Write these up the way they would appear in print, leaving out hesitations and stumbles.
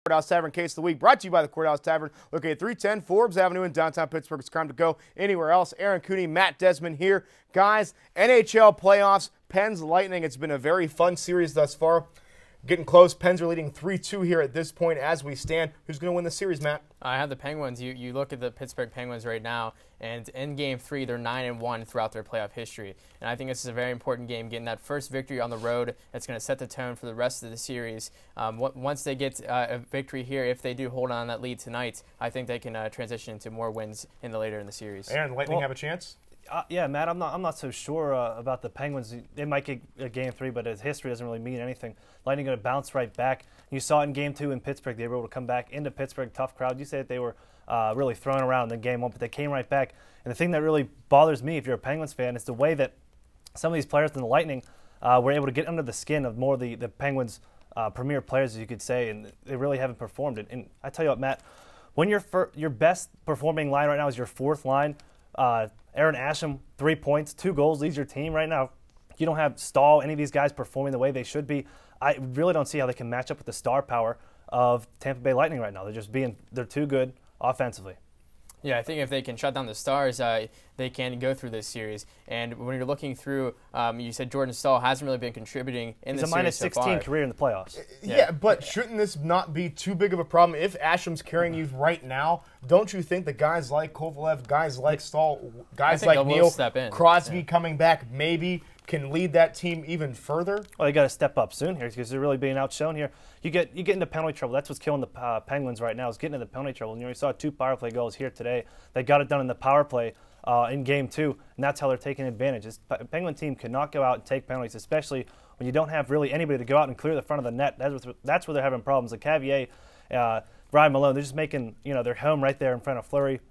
Courthouse Tavern Case of the Week, brought to you by the Courthouse Tavern, located at 310 Forbes Avenue in downtown Pittsburgh. It's time to go anywhere else. Aaron Cooney, Matt Desmond here. Guys, NHL playoffs, Pens Lightning. It's been a very fun series thus far. Getting close. Pens are leading 3-2 here at this point as we stand. Who's going to win the series, Matt? I have the Penguins. You look at the Pittsburgh Penguins right now, and in Game 3, they're 9-1 throughout their playoff history. And I think this is a very important game, getting that first victory on the road. That's going to set the tone for the rest of the series. Once they get a victory here, if they do hold on that lead tonight, I think they can transition into more wins later in the series. Aaron, Lightning have a chance? Yeah, Matt, I'm not so sure about the Penguins. They might get a Game 3, but his history doesn't really mean anything. Lightning going to bounce right back. You saw it in Game 2 in Pittsburgh. They were able to come back into Pittsburgh, tough crowd. You say that they were really thrown around in Game 1, but they came right back. And the thing that really bothers me, if you're a Penguins fan, is the way that some of these players in the Lightning were able to get under the skin of more of the Penguins' premier players, as you could say, and they really haven't performed it. And I tell you what, Matt, when your best performing line right now is your fourth line, Aaron Asham, 3 points, 2 goals, leads your team right now. You don't have Stahl, any of these guys performing the way they should be. I really don't see how they can match up with the star power of Tampa Bay Lightning right now. They're too good offensively. Yeah, I think if they can shut down the Stars, they can go through this series. And when you're looking through, you said Jordan Stahl hasn't really been contributing in the series so far. He's a -16 career in the playoffs. Yeah, but shouldn't this not be too big of a problem? If Asham's carrying you right now, don't you think that guys like Kovalev, guys like Stahl, guys like Neal, Crosby coming back maybe can lead that team even further? Well, they got to step up soon here because they're really being outshone here. You get into penalty trouble. That's what's killing the Penguins right now, is getting into penalty trouble. And you saw 2 power play goals here today. They got it done in the power play in Game 2, and that's how they're taking advantage. This Penguin team cannot go out and take penalties, especially when you don't have really anybody to go out and clear the front of the net. That's where they're having problems. The Cavier, Brian Malone, they're just making their home right there in front of Fleury.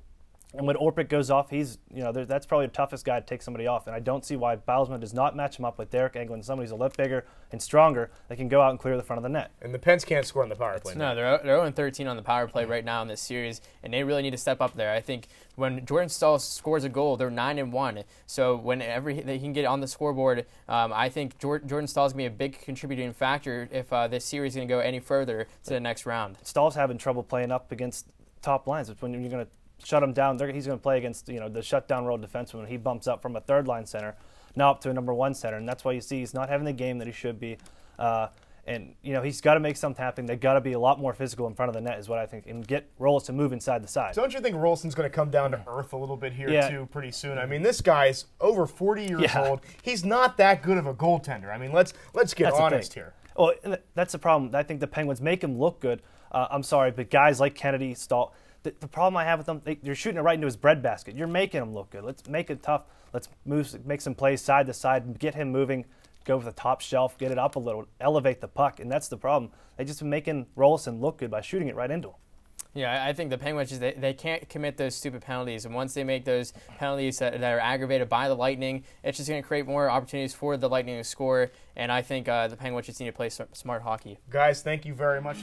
And when Orpik goes off, that's probably the toughest guy to take somebody off. And I don't see why Bilesman does not match him up with Derek Engelland, somebody who's a little bigger and stronger that can go out and clear the front of the net. And the Pens can't score on the power play. No, they're 0-13 on the power play right now in this series, and they really need to step up there. I think when Jordan Stahl scores a goal, they're 9-1. So whenever they can get on the scoreboard, I think Jordan Stahl is going to be a big contributing factor if this series is going to go any further to the next round. Stahl's having trouble playing up against top lines. It's when you're going to shut him down. He's going to play against the shutdown role defenseman when he bumps up from a third-line center now up to a number 1 center, and that's why you see he's not having the game that he should be. And he's got to make something happen. They've got to be a lot more physical in front of the net is what I think, and get Rolls to move inside the side. Don't you think Rolson's going to come down to earth a little bit here too pretty soon? I mean, this guy's over 40 years old. He's not that good of a goaltender. I mean, let's get honest here. Well, that's the problem. I think the Penguins make him look good. I'm sorry, but guys like Kennedy, Stahl, the problem I have with them, you're shooting it right into his breadbasket. You're making him look good. Let's make it tough. Let's make some plays side to side, get him moving, go with the top shelf, get it up a little, elevate the puck, and that's the problem. They just been making Rolson look good by shooting it right into him. Yeah, I think the Penguins, they can't commit those stupid penalties. And once they make those penalties that are aggravated by the Lightning, it's just going to create more opportunities for the Lightning to score. And I think the Penguins just need to play smart hockey. Guys, thank you very much.